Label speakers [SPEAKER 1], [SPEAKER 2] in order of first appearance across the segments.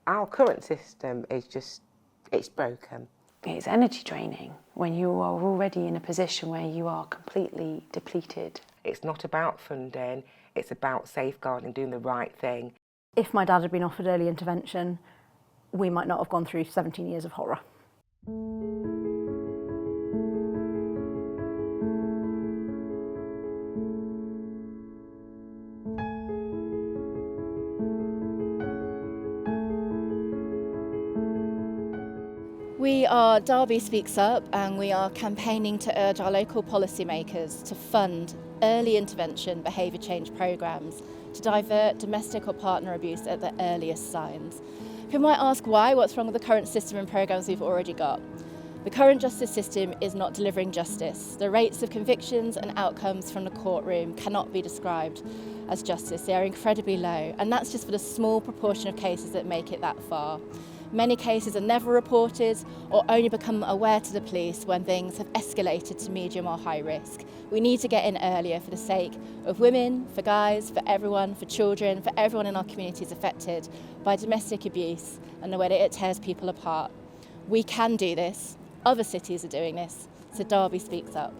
[SPEAKER 1] Our current system is just, it's broken.
[SPEAKER 2] It's energy draining when you are already in a position where you are completely depleted.
[SPEAKER 1] It's not about funding, it's about safeguarding, doing the right thing.
[SPEAKER 3] If my dad had been offered early intervention, we might not have gone through 17 years of horror.
[SPEAKER 4] We are Derby Speaks Up, and we are campaigning to urge our local policymakers to fund early intervention behaviour change programmes to divert domestic or partner abuse at the earliest signs. People might ask why, what's wrong with the current system and programmes we've already got? The current justice system is not delivering justice. The rates of convictions and outcomes from the courtroom cannot be described as justice. They are incredibly low, and that's just for the small proportion of cases that make it that far. Many cases are never reported or only become aware to the police when things have escalated to medium or high risk. We need to get in earlier for the sake of women, for guys, for everyone, for children, for everyone in our communities affected by domestic abuse and the way that it tears people apart. We can do this. Other cities are doing this. So Derby Speaks Up.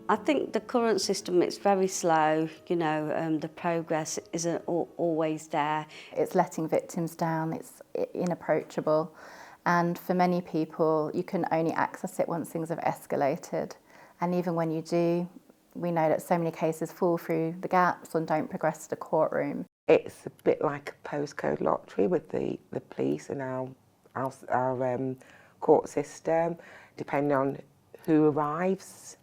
[SPEAKER 5] I think the current system is very slow, the progress isn't always there.
[SPEAKER 6] It's letting victims down, it's inapproachable, and for many people you can only access it once things have escalated, and even when you do, we know that so many cases fall through the gaps and don't progress to the courtroom.
[SPEAKER 1] It's a bit like a postcode lottery with the police and our court system, depending on who arrives.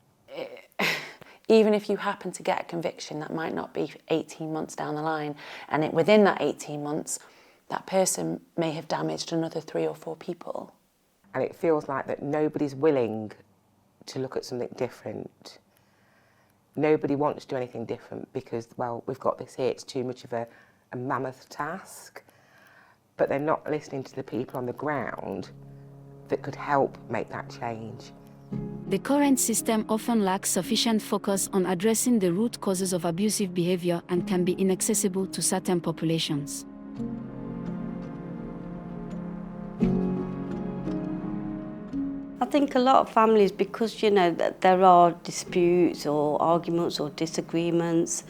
[SPEAKER 2] Even if you happen to get a conviction, that might not be 18 months down the line, and within that 18 months, that person may have damaged another 3 or 4 people.
[SPEAKER 1] And it feels like that nobody's willing to look at something different. Nobody wants to do anything different because, well, we've got this here, it's too much of a mammoth task. But they're not listening to the people on the ground that could help make that change.
[SPEAKER 7] The current system often lacks sufficient focus on addressing the root causes of abusive behavior and can be inaccessible to certain populations.
[SPEAKER 5] I think a lot of families, because, that there are disputes or arguments or disagreements,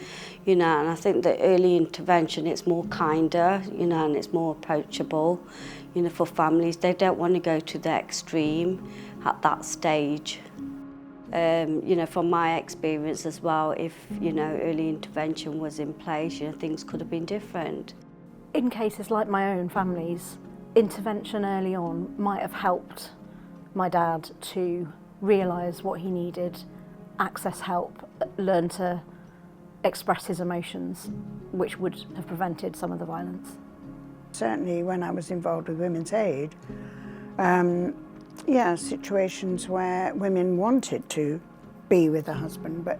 [SPEAKER 5] and I think that early intervention, it's more kinder, and it's more approachable, for families. They don't want to go to the extreme at that stage. From my experience as well, if, early intervention was in place, things could have been different.
[SPEAKER 3] In cases like my own family's, intervention early on might have helped my dad to realise what he needed, access help, learn to express his emotions, which would have prevented some of the violence.
[SPEAKER 8] Certainly when I was involved with Women's Aid, situations where women wanted to be with a husband but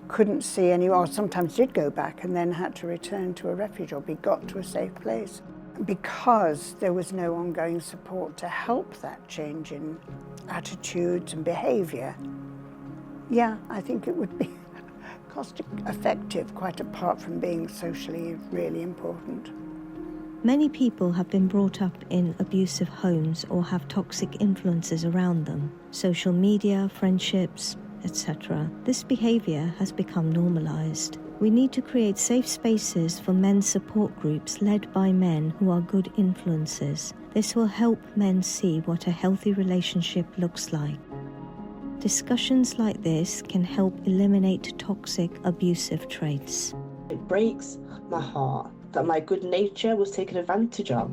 [SPEAKER 8] couldn't see any, or sometimes did go back and then had to return to a refuge or be got to a safe place. Because there was no ongoing support to help that change in attitudes and behaviour, I think it would be cost effective, quite apart from being socially really important.
[SPEAKER 9] Many people have been brought up in abusive homes or have toxic influences around them, social media, friendships, etc. This behaviour has become normalised. We need to create safe spaces for men's support groups led by men who are good influences. This will help men see what a healthy relationship looks like. Discussions like this can help eliminate toxic, abusive traits.
[SPEAKER 10] It breaks my heart that my good nature was taken advantage of.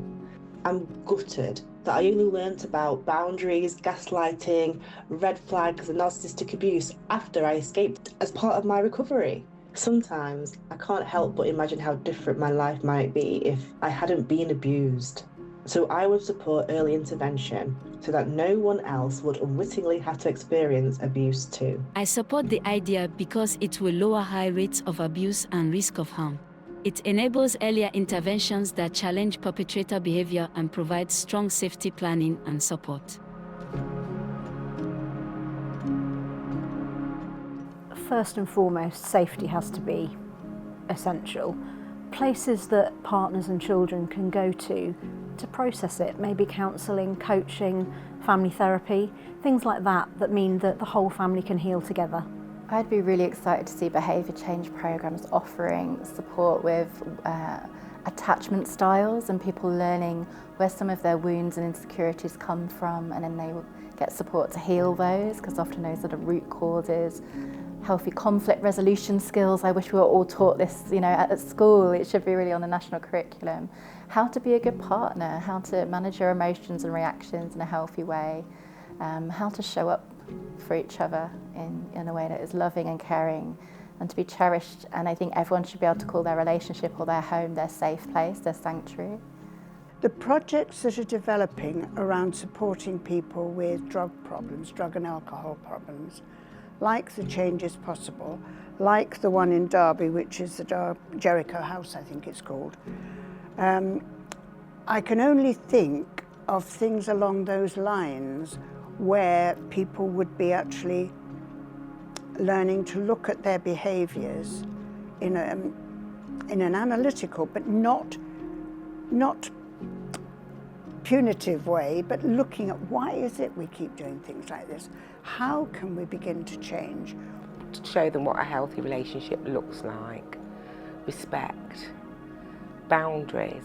[SPEAKER 10] I'm gutted that I only learnt about boundaries, gaslighting, red flags and narcissistic abuse after I escaped as part of my recovery. Sometimes I can't help but imagine how different my life might be if I hadn't been abused. So I would support early intervention so that no one else would unwittingly have to experience abuse too.
[SPEAKER 7] I support the idea because it will lower high rates of abuse and risk of harm. It enables earlier interventions that challenge perpetrator behavior and provides strong safety planning and support.
[SPEAKER 3] First and foremost, safety has to be essential. Places that partners and children can go to process it, maybe counselling, coaching, family therapy, things like that that mean that the whole family can heal together.
[SPEAKER 6] I'd be really excited to see behaviour change programmes offering support with attachment styles and people learning where some of their wounds and insecurities come from, and then they will get support to heal those, because often those are the root causes. Healthy conflict resolution skills. I wish we were all taught this, at school. It should be really on the national curriculum. How to be a good partner, how to manage your emotions and reactions in a healthy way, how to show up for each other in a way that is loving and caring and to be cherished. And I think everyone should be able to call their relationship or their home their safe place, their sanctuary.
[SPEAKER 8] The projects that are developing around supporting people with drug problems, drug and alcohol problems, like the Change is Possible, like the one in Derby, which is the Jericho House, I think it's called. I can only think of things along those lines where people would be actually learning to look at their behaviours in an analytical but not punitive way, but looking at why is it we keep doing things like this? How can we begin to change?
[SPEAKER 1] To show them what a healthy relationship looks like, respect, boundaries,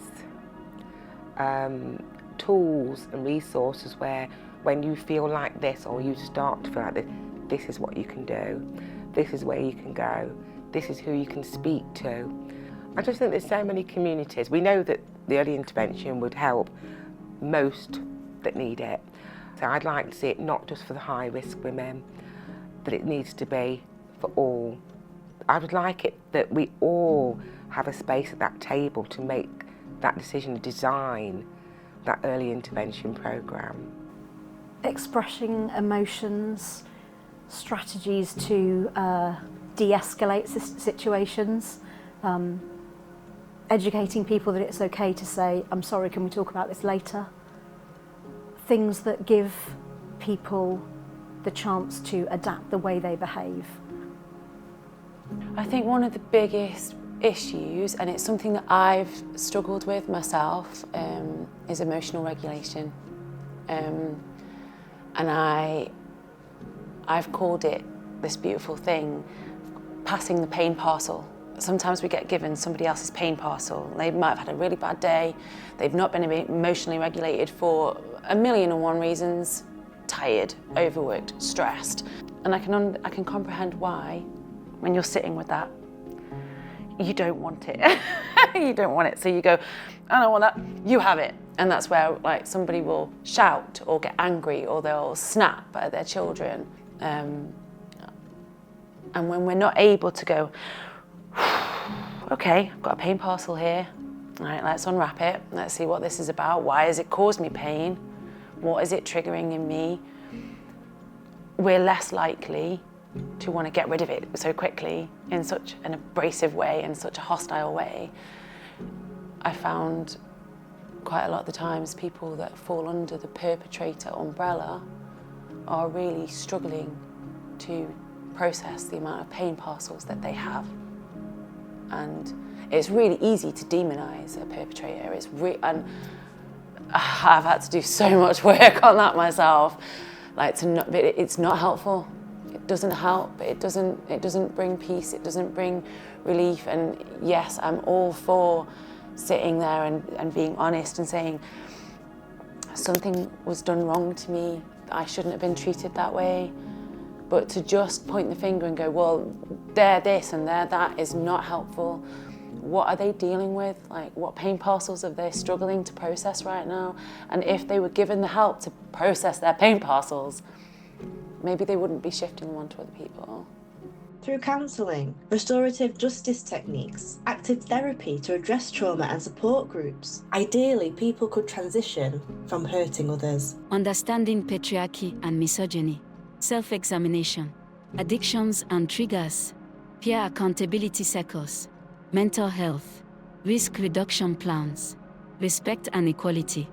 [SPEAKER 1] tools and resources where when you feel like this or you start to feel like this, this is what you can do, this is where you can go, this is who you can speak to. I just think there's so many communities. We know that the early intervention would help most that need it. So I'd like to see it not just for the high risk women, that it needs to be for all. I would like it that we all have a space at that table to make that decision, design that early intervention programme.
[SPEAKER 3] Expressing emotions, strategies to de-escalate situations, educating people that it's okay to say, I'm sorry, can we talk about this later? Things that give people the chance to adapt the way they behave.
[SPEAKER 2] I think one of the biggest issues, and it's something that I've struggled with myself, is emotional regulation. And I've called it this beautiful thing, passing the pain parcel. Sometimes we get given somebody else's pain parcel. They might have had a really bad day. They've not been emotionally regulated for 1,000,001 reasons. Tired, overworked, stressed. And I can comprehend why, when you're sitting with that, you don't want it. You don't want it. So you go, I don't want that, you have it. And that's where somebody will shout or get angry or they'll snap at their children. And when we're not able to go, okay, I've got a pain parcel here. All right, let's unwrap it. Let's see what this is about. Why has it caused me pain? What is it triggering in me? We're less likely to want to get rid of it so quickly in such an abrasive way, in such a hostile way. I found quite a lot of the times people that fall under the perpetrator umbrella are really struggling to process the amount of pain parcels that they have. And it's really easy to demonise a perpetrator. And I've had to do so much work on that myself. It's not helpful. It doesn't help. It doesn't bring peace. It doesn't bring relief. And yes, I'm all for sitting there and being honest and saying something was done wrong to me. I shouldn't have been treated that way. But to just point the finger and go, well, they're this and they're that is not helpful. What are they dealing with? What pain parcels are they struggling to process right now? And if they were given the help to process their pain parcels, maybe they wouldn't be shifting them onto other people.
[SPEAKER 10] through counselling, restorative justice techniques, active therapy to address trauma and support groups. Ideally, people could transition from hurting others.
[SPEAKER 7] Understanding patriarchy and misogyny, self-examination, addictions and triggers, peer accountability circles, mental health, risk reduction plans, respect and equality.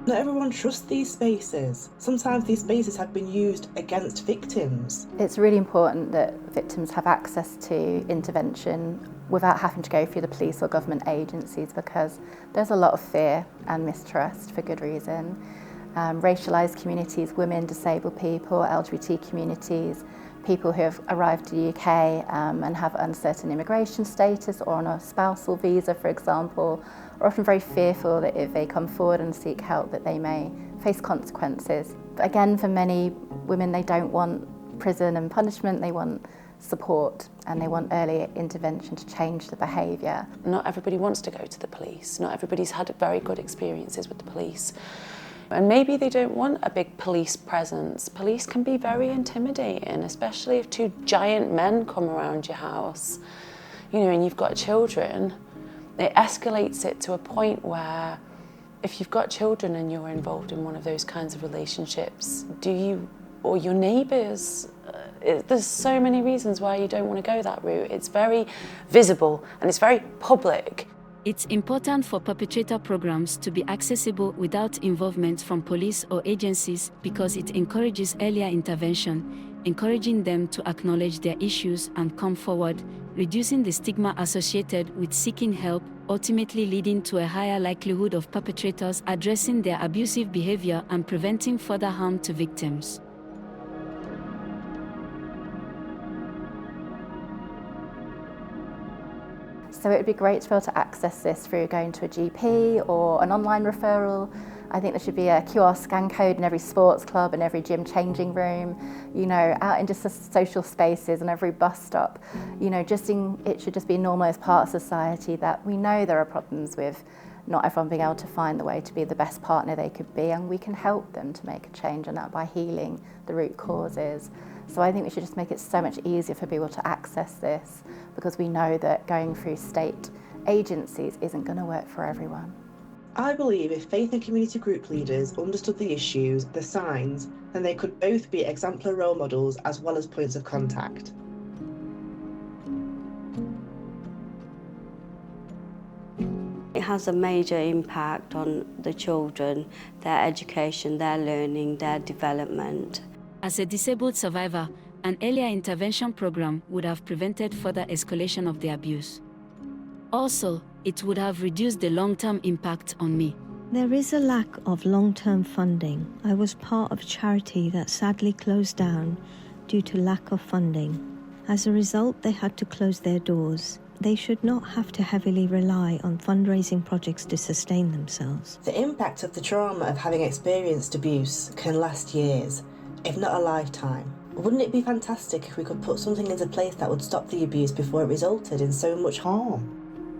[SPEAKER 10] Not everyone trusts these spaces. Sometimes these spaces have been used against victims.
[SPEAKER 6] It's really important that victims have access to intervention without having to go through the police or government agencies, because there's a lot of fear and mistrust for good reason. Racialised communities, women, disabled people, LGBT communities, people who have arrived to the UK and have uncertain immigration status or on a spousal visa, for example, are often very fearful that if they come forward and seek help that they may face consequences. But again, for many women, they don't want prison and punishment, they want support and they want early intervention to change the behaviour.
[SPEAKER 2] Not everybody wants to go to the police. Not everybody's had very good experiences with the police. And maybe they don't want a big police presence. Police can be very intimidating, especially if two giant men come around your house, and you've got children. It escalates it to a point where if you've got children and you're involved in one of those kinds of relationships, do you, or your neighbours, there's so many reasons why you don't want to go that route. It's very visible and it's very public.
[SPEAKER 7] It's important for perpetrator programs to be accessible without involvement from police or agencies because it encourages earlier intervention, encouraging them to acknowledge their issues and come forward, reducing the stigma associated with seeking help, ultimately leading to a higher likelihood of perpetrators addressing their abusive behavior and preventing further harm to victims.
[SPEAKER 6] So it would be great to be able to access this through going to a GP or an online referral. I think there should be a QR scan code in every sports club and every gym changing room, out in just the social spaces and every bus stop. It should just be a normalised part of society that we know there are problems with not everyone being able to find the way to be the best partner they could be, and we can help them to make a change on that by healing the root causes. So I think we should just make it so much easier for people to access this, because we know that going through state agencies isn't going to work for everyone.
[SPEAKER 10] I believe if faith and community group leaders understood the issues, the signs, then they could both be exemplar role models as well as points of contact.
[SPEAKER 5] It has a major impact on the children, their education, their learning, their development.
[SPEAKER 7] As a disabled survivor, an earlier intervention program would have prevented further escalation of the abuse. Also, it would have reduced the long-term impact on me.
[SPEAKER 9] There is a lack of long-term funding. I was part of a charity that sadly closed down due to lack of funding. As a result, they had to close their doors. They should not have to heavily rely on fundraising projects to sustain themselves.
[SPEAKER 10] The impact of the trauma of having experienced abuse can last years, if not a lifetime. Wouldn't it be fantastic if we could put something into place that would stop the abuse before it resulted in so much harm?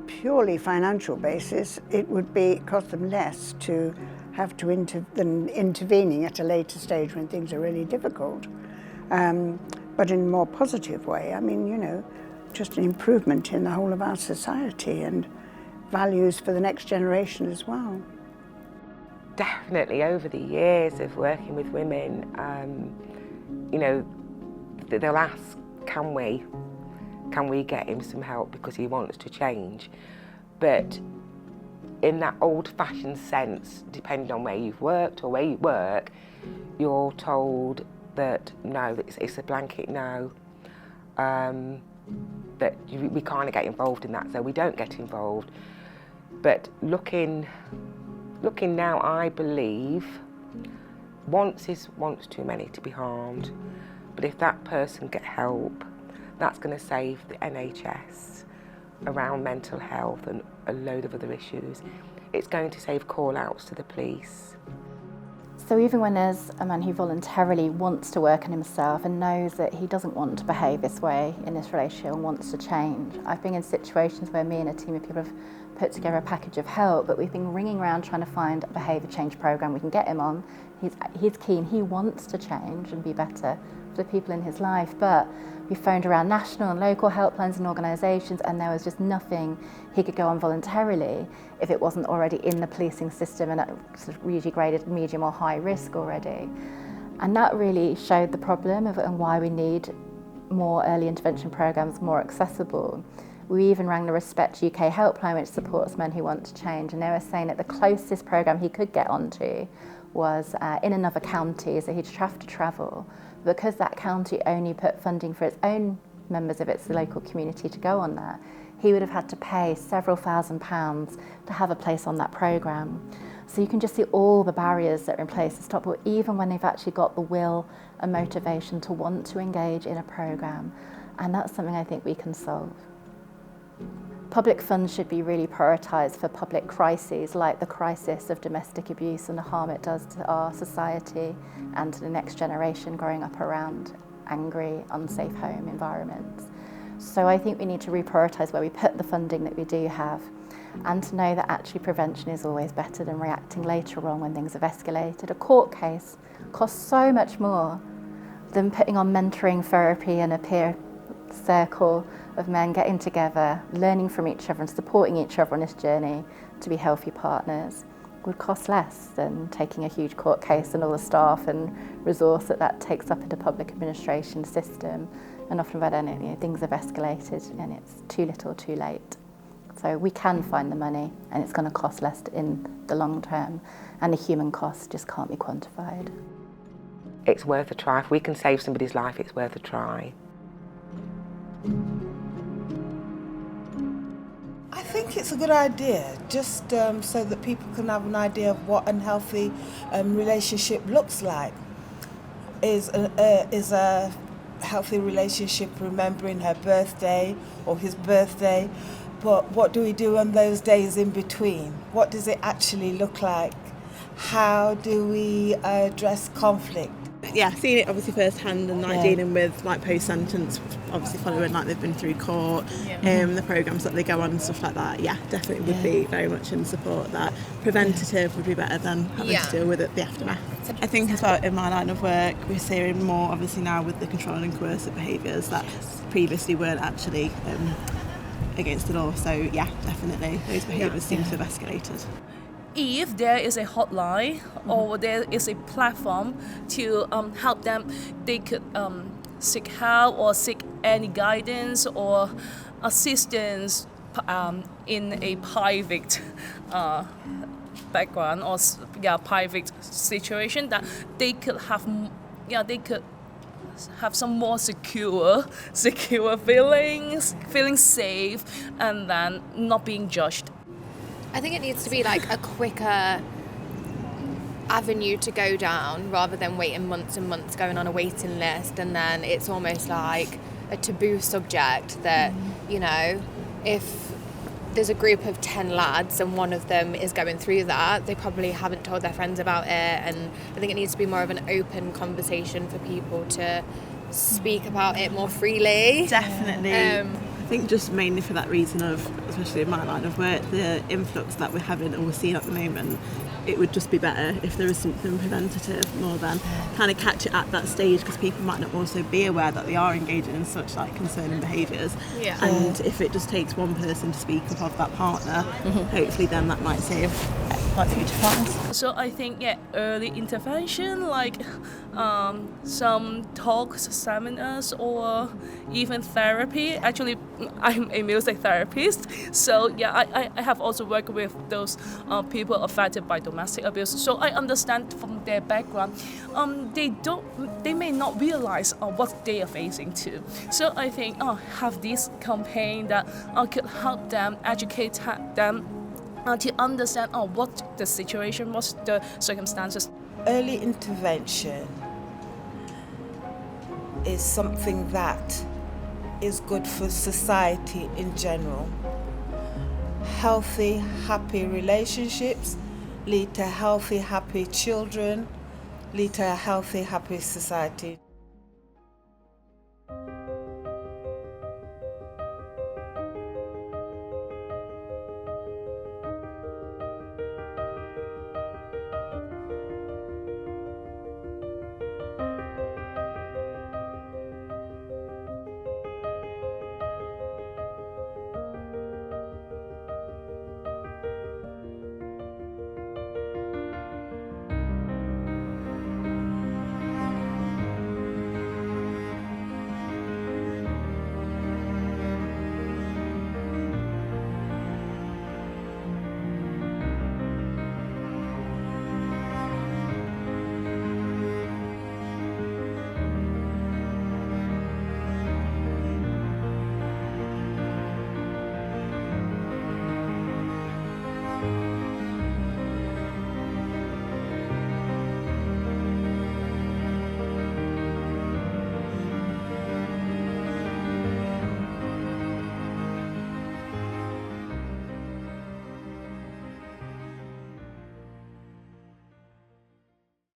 [SPEAKER 8] Purely financial basis, it would cost them less to have to than intervening at a later stage when things are really difficult. But in a more positive way, just an improvement in the whole of our society and values for the next generation as well.
[SPEAKER 1] Definitely over the years of working with women, they'll ask, can we get him some help because he wants to change? But in that old-fashioned sense, depending on where you've worked or where you work, you're told that no, it's a blanket no, that we can't get involved in that, so we don't get involved. But looking now, I believe once is once too many to be harmed. But if that person get help, that's going to save the NHS around mental health and a load of other issues. It's going to save call-outs to the police.
[SPEAKER 6] So even when there's a man who voluntarily wants to work on himself and knows that he doesn't want to behave this way in this relationship and wants to change, I've been in situations where me and a team of people have put together a package of help, but we've been ringing around trying to find a behaviour change programme we can get him on. He's keen, he wants to change and be better for the people in his life, but we phoned around national and local helplines and organisations, and there was just nothing he could go on voluntarily if it wasn't already in the policing system and sort of usually graded medium or high risk already. And that really showed the problem and why we need more early intervention programmes, more accessible. We even rang the Respect UK helpline, which supports men who want to change, and they were saying that the closest programme he could get onto was in another county, so he'd have to travel. Because that county only put funding for its own members of its local community to go on that, he would have had to pay several £1,000s to have a place on that programme. So you can just see all the barriers that are in place to stop, even when they've actually got the will and motivation to want to engage in a programme. And that's something I think we can solve. Public funds should be really prioritised for public crises like the crisis of domestic abuse and the harm it does to our society and to the next generation growing up around angry, unsafe home environments. So I think we need to reprioritise where we put the funding that we do have, and to know that actually prevention is always better than reacting later on when things have escalated. A court case costs so much more than putting on mentoring therapy and a peer circle of men getting together, learning from each other and supporting each other on this journey to be healthy partners. Would cost less than taking a huge court case and all the staff and resource that takes up in the public administration system. And often by then things have escalated and it's too little too late. So we can find the money and it's going to cost less in the long term, and the human cost just can't be quantified.
[SPEAKER 1] It's worth a try. If we can save somebody's life, it's worth a try.
[SPEAKER 11] I think it's a good idea, just so that people can have an idea of what an healthy relationship looks like. Is a healthy relationship remembering her birthday or his birthday? But what do we do on those days in between? What does it actually look like? How do we address conflict?
[SPEAKER 10] Yeah, seeing it obviously firsthand and dealing with post-sentence, obviously following they've been through court, the programmes that they go on and stuff like that, definitely would be very much in support that preventative would be better than having to deal with the aftermath. I think as well in my line of work we're seeing more obviously now with the controlling and coercive behaviours that previously weren't actually against the law, so definitely those behaviours seem to have escalated.
[SPEAKER 12] If there is a hotline or there is a platform to help them, they could seek help or seek any guidance or assistance in a private background or private situation, that they could have some more secure feeling safe, and then not being judged.
[SPEAKER 13] I think it needs to be like a quicker avenue to go down rather than waiting months and months going on a waiting list, and then it's almost like a taboo subject that, if there's a group of 10 lads and one of them is going through that, they probably haven't told their friends about it, and I think it needs to be more of an open conversation for people to speak about it more freely.
[SPEAKER 10] Definitely. I think just mainly for that reason of, especially in my line of work, the influx that we're having or we're seeing at the moment, it would just be better if there is something preventative more than kind of catch it at that stage, because people might not also be aware that they are engaging in such concerning behaviours. And if it just takes one person to speak up of that partner, hopefully then that might save future partners.
[SPEAKER 12] So I think early intervention, some talks, seminars, or even therapy. Actually, I'm a music therapist, so I have also worked with those people affected by domestic abuse. So I understand from their background, they may not realize what they are facing too. So I think have this campaign that could help them, educate them to understand what the situation, what's the circumstances.
[SPEAKER 11] Early intervention is something that is good for society in general. Healthy, happy relationships lead to healthy, happy children, lead to a healthy, happy society.